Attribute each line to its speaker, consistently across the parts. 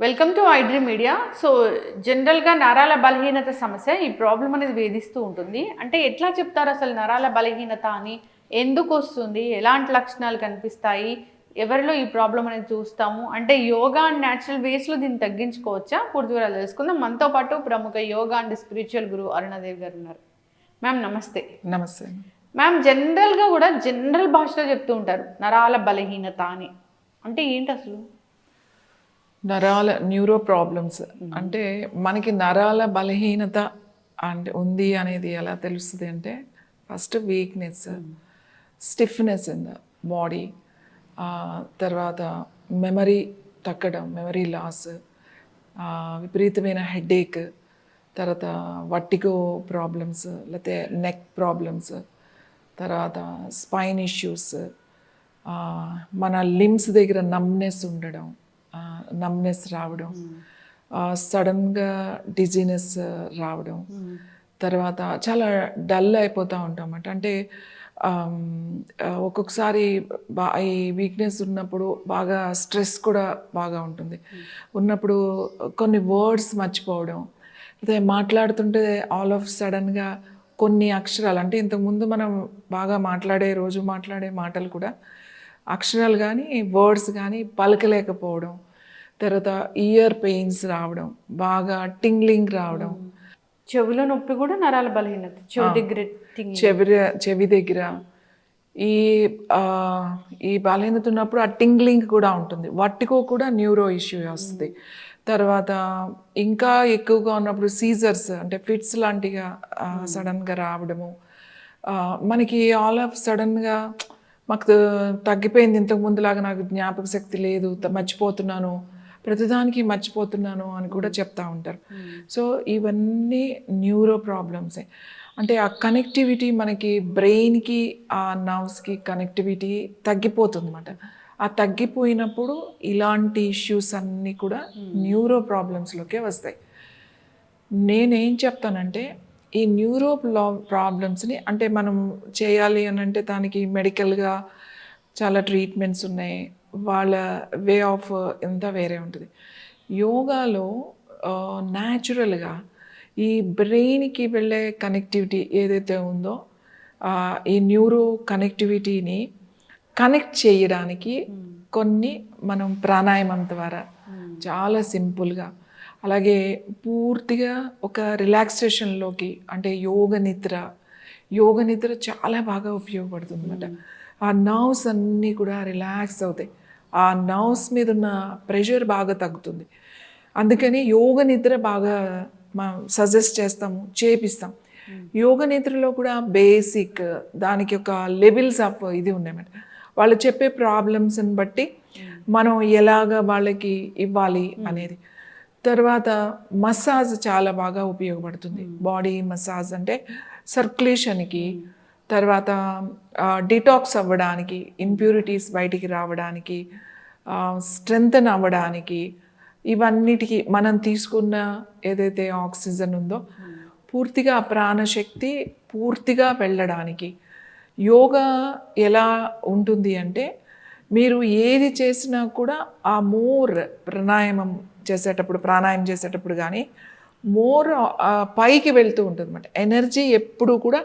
Speaker 1: Welcome to iDream media. So జనరల్గా నరాల బలహీనత సమస్య ఈ ప్రాబ్లం అనేది వేధిస్తూ ఉంటుంది. అంటే ఎట్లా చెప్తారు అసలు నరాల బలహీనత అని, ఎందుకు వస్తుంది, ఎలాంటి లక్షణాలు కనిపిస్తాయి, ఎవరిలో ఈ ప్రాబ్లం అనేది చూస్తాము, అంటే యోగా అండ్ న్యాచురల్ వేస్లో దీన్ని తగ్గించుకోవచ్చా, పూర్తి వివరాలు తెలుసుకుందాం. మనతో పాటు ప్రముఖ యోగా అండ్ స్పిరిచువల్ గురువు అరుణాదేవి గారు ఉన్నారు. మ్యామ్ నమస్తే.
Speaker 2: నమస్తే
Speaker 1: మ్యామ్, జనరల్గా కూడా జనరల్ భాషలో చెప్తూ ఉంటారు నరాల బలహీనత అని. అంటే ఏంటి అసలు?
Speaker 2: నరాల న్యూరో ప్రాబ్లమ్స్ అంటే మనకి నరాల బలహీనత అంటే ఉంది అనేది ఎలా తెలుస్తుంది అంటే first weakness, stiffness in the body, తర్వాత మెమరీ తగ్గడం, మెమరీ లాస్, విపరీతమైన హెడేక్, తర్వాత వర్టిగో ప్రాబ్లమ్స్, లేకపోతే నెక్ ప్రాబ్లమ్స్, తర్వాత స్పైన్ ఇష్యూస్, మన లిమ్స్ దగ్గర నమ్నెస్ ఉండడం, నమ్నెస్ రావడం, సడన్గా డిజీనెస్ రావడం, తర్వాత చాలా డల్ అయిపోతూ ఉంటాం అంటే ఒక్కొక్కసారి ఈ వీక్నెస్ ఉన్నప్పుడు బాగా స్ట్రెస్ కూడా బాగా ఉంటుంది. ఉన్నప్పుడు కొన్ని వర్డ్స్ మర్చిపోవడం, అదే మాట్లాడుతుంటే ఆల్ ఆఫ్ సడన్గా కొన్ని అక్షరాలు అంటే ఇంతకుముందు మనం బాగా రోజు మాట్లాడే మాటలు కూడా అక్షరాలు కానీ వర్డ్స్ కానీ పలకలేకపోవడం, తర్వాత ఇయర్ పెయిన్స్ రావడం, బాగా టింగ్లింగ్ రావడం,
Speaker 1: చెవిలో నొప్పి కూడా నరాల బలహీనత,
Speaker 2: చెవి దగ్గర ఈ బలహీనత ఉన్నప్పుడు ఆ టింగ్లింగ్ కూడా ఉంటుంది. వర్టిగో కూడా న్యూరో ఇష్యూ వస్తుంది. తర్వాత ఇంకా ఎక్కువగా ఉన్నప్పుడు సీజర్స్ అంటే ఫిట్స్ లాంటిగా సడన్గా రావడము, మనకి ఆల్ ఆఫ్ సడన్గా మాకు తగ్గిపోయింది, ఇంతకు ముందులాగా నాకు జ్ఞాపక శక్తి లేదు, మర్చిపోతున్నాను, ప్రతిదానికి మర్చిపోతున్నాను అని కూడా చెప్తా ఉంటారు. సో ఇవన్నీ న్యూరో ప్రాబ్లమ్సే. అంటే ఆ కనెక్టివిటీ మనకి బ్రెయిన్కి ఆ నర్వ్స్కి కనెక్టివిటీ తగ్గిపోతుంది అన్నమాట. ఆ తగ్గిపోయినప్పుడు ఇలాంటి ఇష్యూస్ అన్నీ కూడా న్యూరో ప్రాబ్లమ్స్లోకే వస్తాయి. నేనేం చెప్తానంటే ఈ న్యూరో ప్రాబ్లమ్స్ని అంటే మనం చేయాలి అని అంటే దానికి మెడికల్గా చాలా ట్రీట్మెంట్స్ ఉన్నాయి, వాళ్ళ వే ఆఫ్ ఎంత వేరే ఉంటుంది. యోగాలో న్యాచురల్గా ఈ బ్రెయిన్కి వెళ్ళే కనెక్టివిటీ ఏదైతే ఉందో ఈ న్యూరో కనెక్టివిటీని కనెక్ట్ చేయడానికి కొన్ని మనం ప్రాణాయామం ద్వారా చాలా సింపుల్గా, అలాగే పూర్తిగా ఒక రిలాక్సేషన్లోకి అంటే యోగ నిద్ర చాలా బాగా ఉపయోగపడుతుంది అన్నమాట. ఆ నర్వ్స్ అన్నీ కూడా రిలాక్స్ అవుతాయి, ఆ నర్వ్స్ మీద ఉన్న ప్రెషర్ బాగా తగ్గుతుంది. అందుకని యోగ నిద్ర బాగా మనం సజెస్ట్ చేస్తాము, చేపిస్తాం. యోగ నిద్రలో కూడా బేసిక్ దానికి ఒక లెవెల్స్ ఆఫ్ ఇది ఉన్నాయన్నమాట. వాళ్ళు చెప్పే ప్రాబ్లమ్స్ని బట్టి మనం ఎలాగ వాళ్ళకి ఇవ్వాలి అనేది. తర్వాత మసాజ్ చాలా బాగా ఉపయోగపడుతుంది. బాడీ మసాజ్ అంటే సర్క్యులేషన్కి, తర్వాత డిటాక్స్ అవ్వడానికి, ఇంప్యూరిటీస్ బయటికి రావడానికి, స్ట్రెంగ్తన్ అవ్వడానికి, ఇవన్నిటికీ మనం తీసుకున్న ఏదైతే ఆక్సిజన్ ఉందో పూర్తిగా ప్రాణశక్తి పూర్తిగా వెళ్ళడానికి. యోగా ఎలా ఉంటుంది అంటే మీరు ఏది చేసినా కూడా ఆ మోర్ ప్రాణాయామం చేసేటప్పుడు కానీ మోర్ పైకి వెళ్తూ ఉంటుంది అన్నమాట. ఎనర్జీ ఎప్పుడు కూడా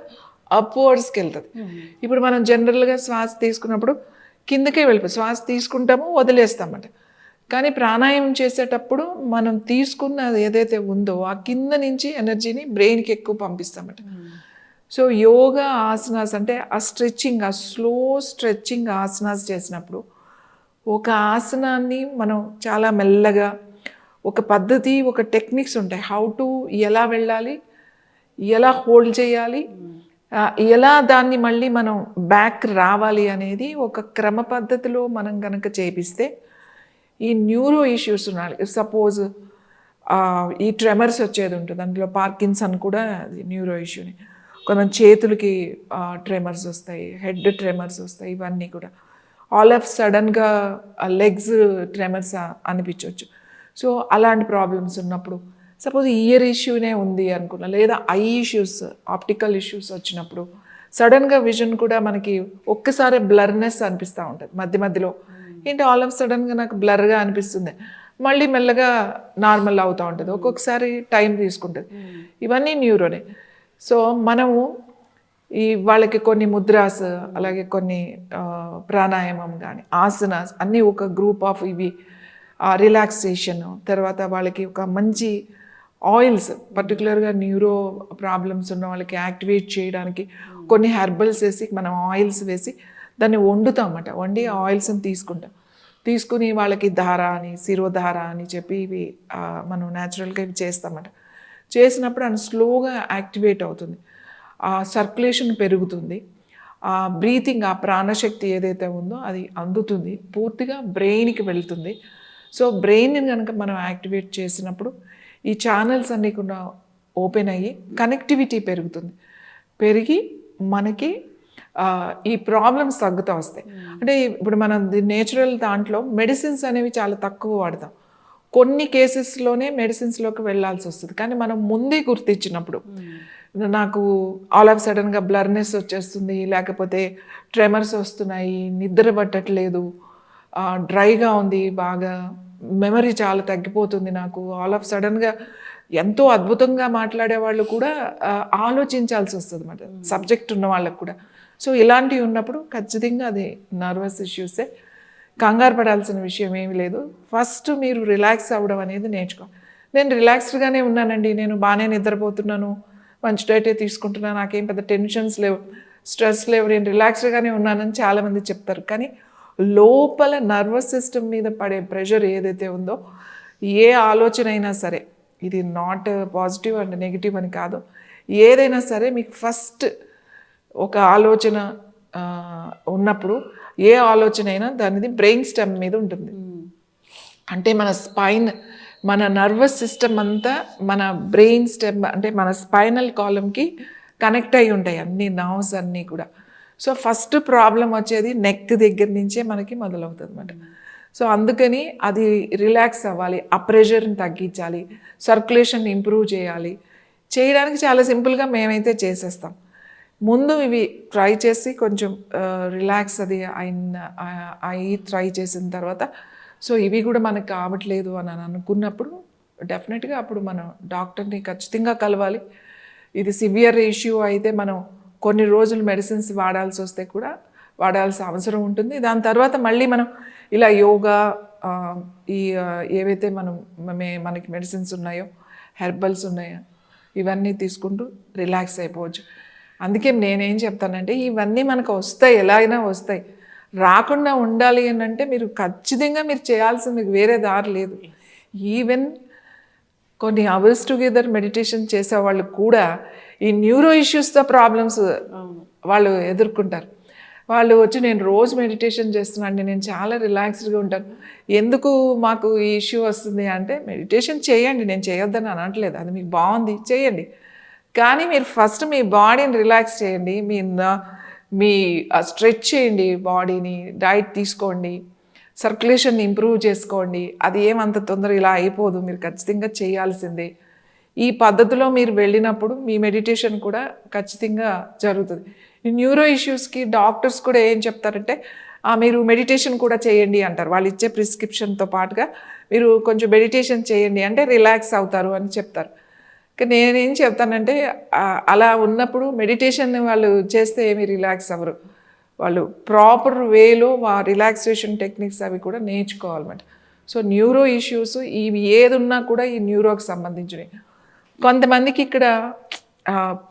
Speaker 2: అప్వర్డ్స్కి వెళ్తుంది. ఇప్పుడు మనం జనరల్గా శ్వాస తీసుకున్నప్పుడు కిందకే వెళ్ళిపోయి శ్వాస తీసుకుంటామో వదిలేస్తామన్నమాట. కానీ ప్రాణాయామం చేసేటప్పుడు మనం తీసుకున్నది ఏదైతే ఉందో ఆ కింద నుంచి ఎనర్జీని బ్రెయిన్కి ఎక్కువ పంపిస్తామన్నమాట. సో యోగా ఆసనాస్ అంటే ఆ స్ట్రెచ్చింగ్, ఆ స్లో స్ట్రెచ్చింగ్ ఆసనాస్ చేసినప్పుడు ఒక ఆసనాన్ని మనం చాలా మెల్లగా ఒక పద్ధతి, ఒక టెక్నిక్స్ ఉంటాయి. ఎలా వెళ్ళాలి, ఎలా హోల్డ్ చేయాలి, ఎలా దాన్ని మళ్ళీ మనం బ్యాక్ రావాలి అనేది ఒక క్రమ పద్ధతిలో మనం కనుక చేపిస్తే ఈ న్యూరో ఇష్యూస్ ఉన్నాయి. సపోజ్ ఈ ట్రెమర్స్ వచ్చేది ఉంటుంది, అందులో పార్కిన్సన్ కూడా న్యూరో ఇష్యూని. కొంచెం చేతులకి ట్రెమర్స్ వస్తాయి, హెడ్ ట్రెమర్స్ వస్తాయి, ఇవన్నీ కూడా ఆల్ ఆఫ్ సడన్గా లెగ్స్ ట్రెమర్స్ అనిపించవచ్చు. సో అలాంటి ప్రాబ్లమ్స్ ఉన్నప్పుడు, సపోజ్ ఇయర్ ఇష్యూనే ఉంది అనుకున్నా, లేదా ఐ ఇష్యూస్, ఆప్టికల్ ఇష్యూస్ వచ్చినప్పుడు సడన్గా విజన్ కూడా మనకి ఒక్కసారి బ్లర్నెస్ అనిపిస్తూ ఉంటుంది మధ్య మధ్యలో. ఏంటి ఆల్ ఆఫ్ సడన్గా నాకు బ్లర్గా అనిపిస్తుంది మళ్ళీ మెల్లగా నార్మల్ అవుతూ ఉంటుంది, ఒక్కొక్కసారి టైం తీసుకుంటుంది. ఇవన్నీ న్యూరోనే. సో మనము వాళ్ళకి కొన్ని ముద్రాస్, అలాగే కొన్ని ప్రాణాయామం కానీ ఆసనాస్ అన్నీ ఒక గ్రూప్ ఆఫ్ ఇవి, రిలాక్సేషన్, తర్వాత వాళ్ళకి ఒక మంచి ఆయిల్స్, పర్టికులర్గా న్యూరో ప్రాబ్లమ్స్ ఉన్న వాళ్ళకి యాక్టివేట్ చేయడానికి కొన్ని హెర్బల్స్ వేసి మనం ఆయిల్స్ వేసి దాన్ని వండుతామన్నమాట. వండి ఆయిల్స్ని తీసుకుని వాళ్ళకి ధార అని, శిరోధార అని చెప్పి ఇవి మనం న్యాచురల్గా ఇవి చేస్తామన్నమాట. చేసినప్పుడు అది స్లోగా యాక్టివేట్ అవుతుంది, ఆ సర్క్యులేషన్ పెరుగుతుంది, ఆ బ్రీతింగ్, ఆ ప్రాణశక్తి ఏదైతే ఉందో అది అందుతుంది, పూర్తిగా బ్రెయిన్కి వెళ్తుంది. సో బ్రెయిన్ని కనుక మనం యాక్టివేట్ చేసినప్పుడు ఈ ఛానల్స్ అన్నీ కూడా ఓపెన్ అయ్యి కనెక్టివిటీ పెరిగి మనకి ఈ ప్రాబ్లమ్స్ తగ్గుతూ వస్తాయి. అంటే ఇప్పుడు మనం నేచురల్ దాంట్లో మెడిసిన్స్ అనేవి చాలా తక్కువ వాడతాం, కొన్ని కేసెస్లోనే మెడిసిన్స్లోకి వెళ్ళాల్సి వస్తుంది. కానీ మనం ముందే గుర్తించినప్పుడు, నాకు ఆల్ ఆఫ్ సడన్గా బ్లర్నెస్ వచ్చేస్తుంది, లేకపోతే ట్రెమర్స్ వస్తున్నాయి, నిద్ర పట్టట్లేదు, డ్రైగా ఉంది, బాగా మెమరీ చాలా తగ్గిపోతుంది, నాకు ఆల్ ఆఫ్ సడన్గా ఎంతో అద్భుతంగా మాట్లాడే వాళ్ళు కూడా ఆలోచించాల్సి వస్తుంది అన్నమాట, సబ్జెక్ట్ ఉన్న వాళ్ళకు కూడా. సో ఇలాంటివి ఉన్నప్పుడు ఖచ్చితంగా అది నర్వస్ ఇష్యూసే, కంగారు పడాల్సిన విషయం ఏమీ లేదు. ఫస్ట్ మీరు రిలాక్స్ అవ్వడం అనేది నేర్చుకోవాలి. నేను రిలాక్స్డ్గానే ఉన్నానండి, నేను బాగానే నిద్రపోతున్నాను, మంచి డైటే తీసుకుంటున్నాను, నాకేం పెద్ద టెన్షన్స్ లేవు, స్ట్రెస్ లేవు, నేను రిలాక్స్డ్గానే ఉన్నానని చాలామంది చెప్తారు. కానీ లోపల నర్వస్ సిస్టమ్ మీద పడే ప్రెషర్ ఏదైతే ఉందో, ఏ ఆలోచన అయినా సరే, ఇది నాట్ పాజిటివ్ అండ్ నెగిటివ్ అని కాదు, ఏదైనా సరే మీకు ఫస్ట్ ఒక ఆలోచన ఉన్నప్పుడు ఏ ఆలోచన అయినా దానిది బ్రెయిన్ స్టెమ్ మీద ఉంటుంది. అంటే మన స్పైన్, మన నర్వస్ సిస్టమ్ అంతా మన బ్రెయిన్ స్టెమ్, అంటే మన స్పైనల్ కాలంకి కనెక్ట్ అయి ఉంటాయి అన్ని నర్వ్స్ అన్నీ కూడా. సో ఫస్ట్ ప్రాబ్లం వచ్చేది నెక్ దగ్గర నుంచే మనకి మొదలవుతుంది అన్నమాట. సో అందుకని అది రిలాక్స్ అవ్వాలి, ఆ ప్రెషర్ని తగ్గించాలి, సర్క్యులేషన్ ఇంప్రూవ్ చేయడానికి చాలా సింపుల్గా మేమైతే చేసేస్తాం. ముందు ఇవి ట్రై చేసి కొంచెం రిలాక్స్ అది అయి ట్రై చేసిన తర్వాత, సో ఇవి కూడా మనకు కావట్లేదు అని అనుకున్నప్పుడు డెఫినెట్గా అప్పుడు మనం డాక్టర్ని ఖచ్చితంగా కలవాలి. ఇది సివియర్ ఇష్యూ అయితే మనం కొన్ని రోజులు మెడిసిన్స్ వాడాల్సి వస్తే కూడా వాడాల్సిన అవసరం ఉంటుంది. దాని తర్వాత మళ్ళీ మనం ఇలా యోగా, ఈ ఏవైతే మనకి మెడిసిన్స్ ఉన్నాయో, హెర్బల్స్ ఉన్నాయో, ఇవన్నీ తీసుకుంటూ రిలాక్స్ అయిపోవచ్చు. అందుకే నేనేం చెప్తానంటే, ఇవన్నీ మనకు వస్తాయి, ఎలా అయినా వస్తాయి, రాకుండా ఉండాలి అని అంటే మీరు ఖచ్చితంగా మీరు చేయాల్సింది వేరే దారి లేదు. ఈవెన్ కొన్ని అవర్స్ టుగెదర్ మెడిటేషన్ చేసే వాళ్ళు కూడా ఈ న్యూరో ఇష్యూస్తో ప్రాబ్లమ్స్ వాళ్ళు ఎదుర్కొంటారు. వాళ్ళు వచ్చి నేను రోజు మెడిటేషన్ చేస్తున్నాను, నేను చాలా రిలాక్స్డ్గా ఉంటాను, ఎందుకు మాకు ఈ ఇష్యూ వస్తుంది అంటే, మెడిటేషన్ చేయండి, నేను చేయొద్దని అనట్లేదు, అది మీకు బాగుంది చేయండి, కానీ మీరు ఫస్ట్ మీ బాడీని రిలాక్స్ చేయండి, మీ స్ట్రెచ్ చేయండి బాడీని, డైట్ తీసుకోండి, సర్క్యులేషన్ ఇంప్రూవ్ చేసుకోండి. అది ఏమంత తొందర ఇలా అయిపోదు, మీరు ఖచ్చితంగా చేయాల్సిందే. ఈ పద్ధతిలో మీరు వెళ్ళినప్పుడు మీ మెడిటేషన్ కూడా ఖచ్చితంగా జరుగుతుంది. ఈ న్యూరో ఇష్యూస్కి డాక్టర్స్ కూడా ఏం చెప్తారంటే, మీరు మెడిటేషన్ కూడా చేయండి అంటారు, వాళ్ళు ఇచ్చే ప్రిస్క్రిప్షన్తో పాటుగా మీరు కొంచెం మెడిటేషన్ చేయండి అంటే రిలాక్స్ అవుతారు అని చెప్తారు. కానీ నేనేం చెప్తానంటే, అలా ఉన్నప్పుడు మెడిటేషన్ వాళ్ళు చేస్తే ఏమి రిలాక్స్ అవ్వరు, వాళ్ళు ప్రాపర్ వేలో రిలాక్సేషన్ టెక్నిక్స్ అవి కూడా నేర్చుకోవాలన్నమాట. సో న్యూరో ఇష్యూస్ ఇవి ఏది ఉన్నా కూడా ఈ న్యూరోకి సంబంధించినవి. కొంతమందికి ఇక్కడ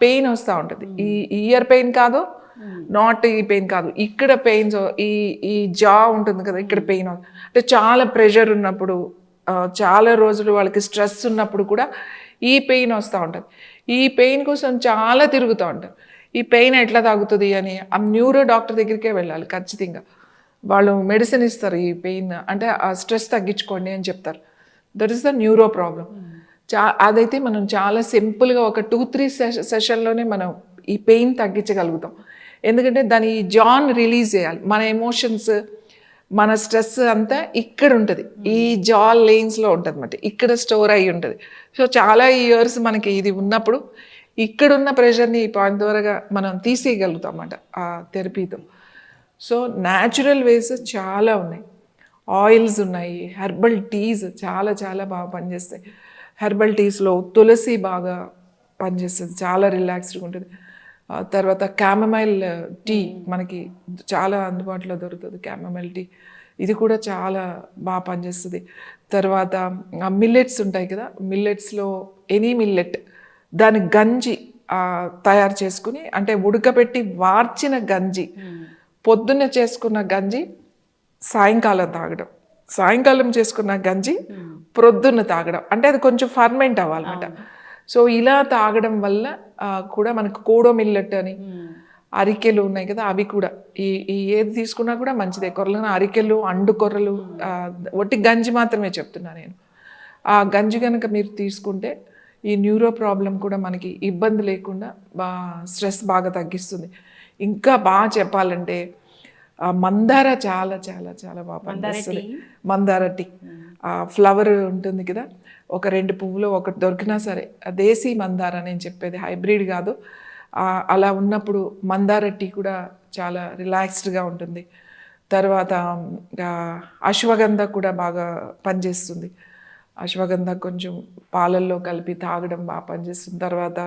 Speaker 2: పెయిన్ వస్తూ ఉంటుంది, ఈ ఇయర్ పెయిన్ కాదు, నాట్ ఈ పెయిన్ కాదు, ఇక్కడ పెయిన్స్, ఈ జా ఉంటుంది కదా, ఇక్కడ పెయిన్ అంటే చాలా ప్రెషర్ ఉన్నప్పుడు, చాలా రోజులు వాళ్ళకి స్ట్రెస్ ఉన్నప్పుడు కూడా ఈ పెయిన్ వస్తూ ఉంటుంది. ఈ పెయిన్ కోసం చాలా తిరుగుతూ ఉంటారు. ఈ పెయిన్ ఎట్లా తగ్గుతుంది అని ఆ న్యూరో డాక్టర్ దగ్గరికే వెళ్ళాలి ఖచ్చితంగా. వాళ్ళు మెడిసిన్ ఇస్తారు, ఈ పెయిన్ అంటే ఆ స్ట్రెస్ తగ్గించుకోండి అని చెప్తారు. That is the neuro problem. అదైతే మనం చాలా సింపుల్గా ఒక 2-3 సెషన్లోనే మనం ఈ పెయిన్ తగ్గించగలుగుతాం. ఎందుకంటే దాని జాన్ రిలీజ్ చేయాలి, మన ఎమోషన్స్, మన స్ట్రెస్ అంతా ఇక్కడ ఉంటుంది, ఈ జా లైన్స్లో ఉంటుంది అన్నమాట, ఇక్కడ స్టోర్ అయ్యి ఉంటుంది. సో చాలా ఇయర్స్ మనకి ఇది ఉన్నప్పుడు ఇక్కడున్న ప్రెషర్ని ఈ పాయింట్ ద్వారా మనం తీసేయగలుగుతాం అన్నమాట ఆ థెరపీతో. సో న్యాచురల్ వేస్ చాలా ఉన్నాయి. ఆయిల్స్ ఉన్నాయి, హెర్బల్ టీస్ చాలా చాలా బాగా పనిచేస్తాయి. హెర్బల్ టీస్లో తులసి బాగా పనిచేస్తుంది, చాలా రిలాక్స్డ్గా ఉంటుంది. తర్వాత క్యామమైల్ టీ మనకి చాలా అందుబాటులో దొరుకుతుంది. క్యామమైల్ టీ ఇది కూడా చాలా బాగా పనిచేస్తుంది. తర్వాత మిల్లెట్స్ ఉంటాయి కదా, మిల్లెట్స్లో ఎనీ మిల్లెట్ దాని గంజి తయారు చేసుకుని, అంటే ఉడకబెట్టి వార్చిన గంజి, పొద్దున్న చేసుకున్న గంజి సాయంకాలం తాగడం, సాయంకాలం చేసుకున్న గంజి ప్రొద్దున్న తాగడం, అంటే అది కొంచెం ఫర్మెంట్ అవ్వాలన్నమాట. సో ఇలా తాగడం వల్ల కూడా మనకు కోడో మిల్లెట్ అని అరికెలు ఉన్నాయి కదా, అవి కూడా ఈ ఏది తీసుకున్నా కూడా మంచిదే. కొర్రలు, అరికెలు, అండు కొర్రలు, ఒట్టి గంజి మాత్రమే చెప్తున్నా నేను. ఆ గంజి కనుక మీరు తీసుకుంటే ఈ న్యూరో ప్రాబ్లం కూడా మనకి ఇబ్బంది లేకుండా స్ట్రెస్ బాగా తగ్గిస్తుంది. ఇంకా బాగా చెప్పాలంటే మందార చాలా చాలా చాలా బాగా పనిచేస్తుంది. మందార టీ ఫ్లవర్ ఉంటుంది కదా, ఒక 2 పువ్వులు ఒకటి దొరికినా సరే, దేశీ మందార నేను చెప్పేది, హైబ్రిడ్ కాదు. అలా ఉన్నప్పుడు మందార టీ కూడా చాలా రిలాక్స్డ్గా ఉంటుంది. తర్వాత అశ్వగంధ కూడా బాగా పనిచేస్తుంది. అశ్వగంధ కొంచెం పాలల్లో కలిపి తాగడం బాగా పనిచేస్తుంది. తర్వాత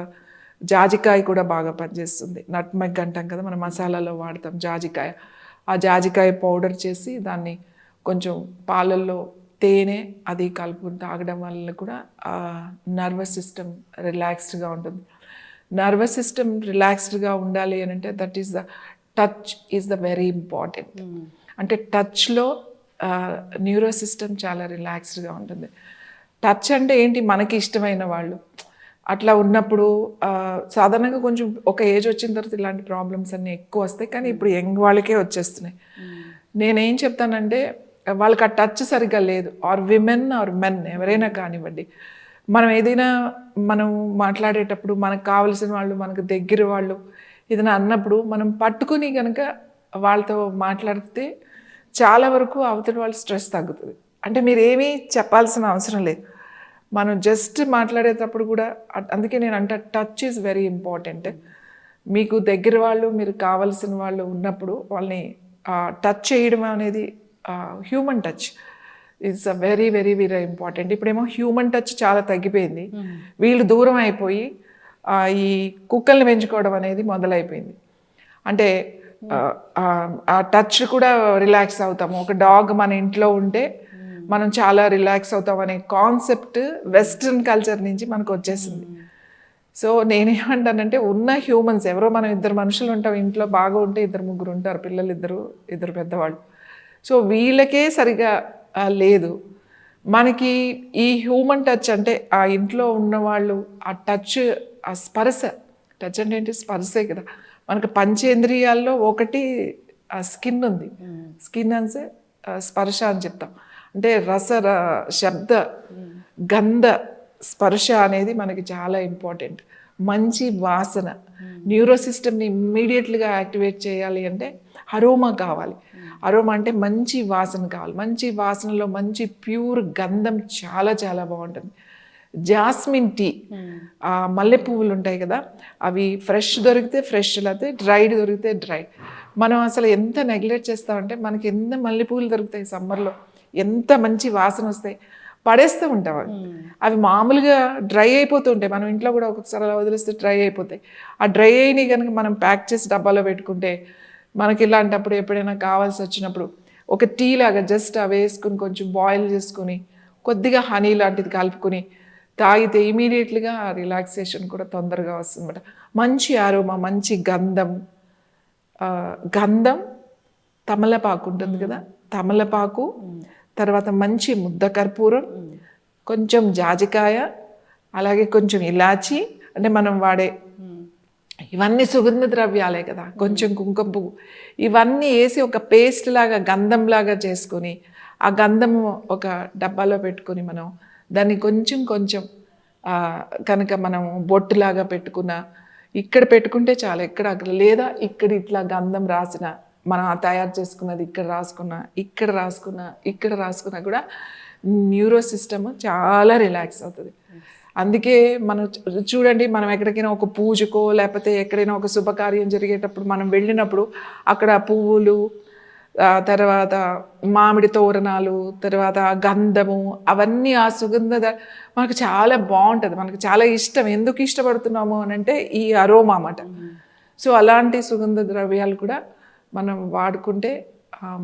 Speaker 2: జాజికాయ కూడా బాగా పనిచేస్తుంది. నట్మెగ్ అంటాం కదా, మనం మసాలాలో వాడతాం జాజికాయ. ఆ జాజికాయ పౌడర్ చేసి దాన్ని కొంచెం పాలల్లో తేనె అది కలుపుకుని తాగడం వల్ల కూడా నర్వస్ సిస్టమ్ రిలాక్స్డ్గా ఉంటుంది. నర్వస్ సిస్టమ్ రిలాక్స్డ్గా ఉండాలి అని అంటే that is the touch is the very important. అంటే టచ్లో న్యూరో సిస్టమ్ చాలా రిలాక్స్డ్గా ఉంటుంది. టచ్ అంటే ఏంటి, మనకి ఇష్టమైన వాళ్ళు అట్లా ఉన్నప్పుడు సాధారణంగా కొంచెం ఒక ఏజ్ వచ్చిన తర్వాత ఇలాంటి ప్రాబ్లమ్స్ అన్నీ ఎక్కువ వస్తాయి, కానీ ఇప్పుడు యంగ్ వాళ్ళకే వచ్చేస్తున్నాయి. నేనేం చెప్తానంటే వాళ్ళకి ఆ టచ్ సరిగ్గా లేదు, ఆర్ విమెన్ ఆర్ మెన్ ఎవరైనా కానివ్వండి. మనం ఏదైనా మనం మాట్లాడేటప్పుడు మనకు కావలసిన వాళ్ళు, మనకు దగ్గర వాళ్ళు ఏదైనా అన్నప్పుడు మనం పట్టుకుని కనుక వాళ్ళతో మాట్లాడితే చాలా వరకు అవతలి వాళ్ళ స్ట్రెస్ తగ్గుతుంది. అంటే మీరు ఏమీ చెప్పాల్సిన అవసరం లేదు, మనం జస్ట్ మాట్లాడేటప్పుడు కూడా. అందుకే నేను అంటే టచ్ ఈజ్ వెరీ ఇంపార్టెంట్. మీకు దగ్గర వాళ్ళు, మీరు కావలసిన వాళ్ళు ఉన్నప్పుడు వాళ్ళని టచ్ చేయడం అనేది human touch it's a very very very important. ఇప్పుడేమో హ్యూమన్ టచ్ చాలా తగ్గిపోయింది, వీళ్ళు దూరం అయిపోయి ఈ కుక్కల్ని పెంచుకోవడం అనేది మొదలైపోయింది. అంటే ఆ టచ్ కూడా రిలాక్స్ అవుతాము. ఒక డాగ్ మన ఇంట్లో ఉంటే మనం చాలా రిలాక్స్ అవుతాం అనే కాన్సెప్ట్ వెస్ట్రన్ కల్చర్ నుంచి మనకు వచ్చేసింది. సో నేనేమంటానంటే ఉన్న హ్యూమన్స్ ఎవరో, మనం 2 మనుషులు ఉంటాం ఇంట్లో, బాగా ఉంటే 2-3 ఉంటారు, పిల్లలు 2 పెద్దవాళ్ళు. సో వీళ్ళకే సరిగా లేదు. మనకి ఈ హ్యూమన్ టచ్ అంటే ఆ ఇంట్లో ఉన్నవాళ్ళు ఆ టచ్, ఆ స్పర్శ. టచ్ అంటే ఏంటి, స్పర్శే కదా. మనకు పంచేంద్రియాల్లో ఒకటి ఆ స్కిన్ ఉంది. స్కిన్ అంటే స్పర్శ అని చెప్తాం. అంటే శబ్ద, గంధ, స్పర్శ అనేది మనకి చాలా ఇంపార్టెంట్. మంచి వాసన, న్యూరో సిస్టమ్ని ఇమ్మీడియట్గా యాక్టివేట్ చేయాలి అంటే అరోమా కావాలి. అరోమా అంటే మంచి వాసన కావాలి. మంచి వాసనలో మంచి ప్యూర్ గంధం చాలా చాలా బాగుంటుంది. జాస్మిన్ టీ, మల్లె పువ్వులు ఉంటాయి కదా, అవి ఫ్రెష్ దొరికితే ఫ్రెష్, లేకపోతే డ్రైడ్ దొరికితే డ్రైడ్. మనం అసలు ఎంత నెగ్లెక్ట్ చేస్తామంటే, మనకి ఎంత మల్లెపూలు దొరుకుతాయి సమ్మర్లో, ఎంత మంచి వాసన వస్తాయి, పడేస్తూ ఉంటాం అవి. అవి మామూలుగా డ్రై అయిపోతూ ఉంటాయి. మనం ఇంట్లో కూడా ఒక్కొక్కసారి అలా వదిలేస్తే డ్రై అయిపోతాయి. ఆ డ్రై అయినవి కనుక మనం ప్యాక్ చేసి డబ్బాలో పెట్టుకుంటే, మనకి ఇలాంటప్పుడు ఎప్పుడైనా కావాల్సి వచ్చినప్పుడు ఒక టీ లాగా జస్ట్ అవి వేసుకుని కొంచెం బాయిల్ చేసుకుని కొద్దిగా హనీ లాంటిది కలుపుకొని తాగితే ఇమీడియట్లీగా రిలాక్సేషన్ కూడా తొందరగా వస్తుంది అన్నమాట. మంచి ఆరోమా, మంచి గంధం. గంధం, తమలపాకు ఉంటుంది కదా, తమలపాకు, తర్వాత మంచి ముద్ద కర్పూరం, కొంచెం జాజికాయ, అలాగే కొంచెం ఇలాచి, అంటే మనం వాడే ఇవన్నీ సుగంధ ద్రవ్యాలే కదా, కొంచెం కుంకుమ పువ్వు, ఇవన్నీ వేసి ఒక పేస్ట్ లాగా గంధంలాగా చేసుకొని ఆ గంధము ఒక డబ్బాలో పెట్టుకొని మనం దాన్ని కొంచెం కొంచెం కనుక మనం బొట్టులాగా పెట్టుకున్న, ఇక్కడ పెట్టుకుంటే చాలా, ఎక్కడ అక్కడ, లేదా ఇక్కడ ఇట్లా గంధం రాసిన, మనం తయారు చేసుకున్నది ఇక్కడ రాసుకున్నా కూడా న్యూరో సిస్టమ్ చాలా రిలాక్స్ అవుతుంది. అందుకే మనం చూడండి, మనం ఎక్కడికైనా ఒక పూజకో లేకపోతే ఎక్కడైనా ఒక శుభకార్యం జరిగేటప్పుడు మనం వెళ్ళినప్పుడు అక్కడ పువ్వులు తర్వాత మామిడి తోరణాలు, తర్వాత గంధము, అవన్నీ ఆ మనకు చాలా బాగుంటుంది, మనకు చాలా ఇష్టం. ఎందుకు ఇష్టపడుతున్నాము అని అంటే ఈ అరోమా అన్నమాట. సో అలాంటి సుగంధ ద్రవ్యాలు కూడా మనం వాడుకుంటే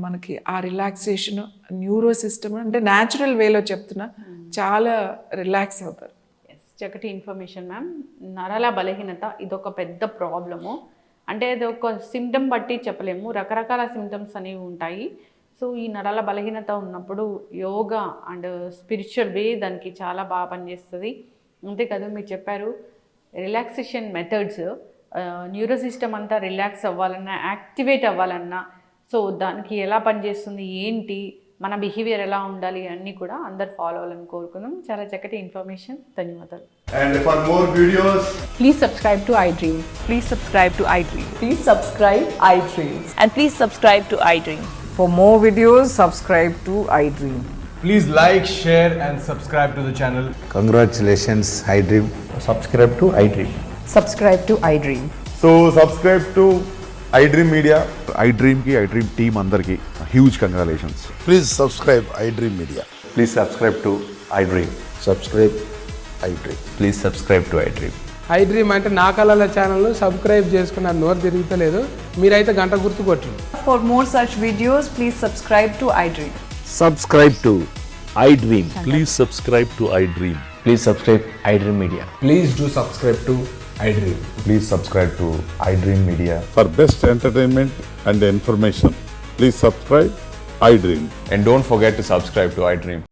Speaker 2: మనకి ఆ రిలాక్సేషన్, న్యూరో సిస్టమ్ అంటే న్యాచురల్ వేలో చెప్తున్నా, చాలా రిలాక్స్ అవుతారు.
Speaker 1: చక్కటి ఇన్ఫర్మేషన్ మ్యామ్. నరాల బలహీనత ఇదొక పెద్ద ప్రాబ్లము. అంటే అది ఒక సిమ్టమ్ బట్టి చెప్పలేము, రకరకాల సిమ్టమ్స్ అనేవి ఉంటాయి. సో ఈ నరాల బలహీనత ఉన్నప్పుడు యోగా అండ్ స్పిరిచువల్ వే దానికి చాలా బాగా పనిచేస్తుంది. అంతేకాదు మీరు చెప్పారు రిలాక్సేషన్ మెథడ్స్, న్యూరో సిస్టమ్ అంతా రిలాక్స్ అవ్వాలన్నా, యాక్టివేట్ అవ్వాలన్నా, సో దానికి ఎలా పనిచేస్తుంది, ఏంటి మన బిహేవియర్ ఎలా ఉండాలి అన్నీ కూడా అందరు ఫాలో అవ్వాలని కోరుకుందాం. చాలా చక్కటి ఇన్ఫర్మేషన్. ధన్యవాదాలు.
Speaker 3: And for more videos,
Speaker 4: Please subscribe to iDream.
Speaker 5: Please subscribe to iDream.
Speaker 4: Please subscribe iDream.
Speaker 5: And please subscribe to iDream.
Speaker 4: For more videos, subscribe to iDream.
Speaker 3: please like, share and subscribe to the channel.
Speaker 6: Congratulations, iDream.
Speaker 7: Subscribe to iDream.
Speaker 4: Subscribe to iDream.
Speaker 3: So subscribe to iDream Media.
Speaker 8: iDream की iDream team अंदर की huge congratulations.
Speaker 6: Please subscribe iDream Media.
Speaker 7: Please subscribe to iDream.
Speaker 6: Subscribe iDream.
Speaker 7: Please subscribe to iDream.
Speaker 9: iDream అంటే నా కళల channel subscribe చేసుకున్న నోరు తిరుగుతలేదు, మీరైతే గంట గుర్తు కొట్టండి.
Speaker 5: For more such videos, please subscribe to iDream.
Speaker 10: Subscribe to iDream. Please subscribe to iDream.
Speaker 7: Please subscribe iDream Media.
Speaker 9: Please do subscribe to iDream.
Speaker 7: Please subscribe to iDream Media.
Speaker 8: For best entertainment and information, please subscribe iDream.
Speaker 7: And don't forget to subscribe to iDream.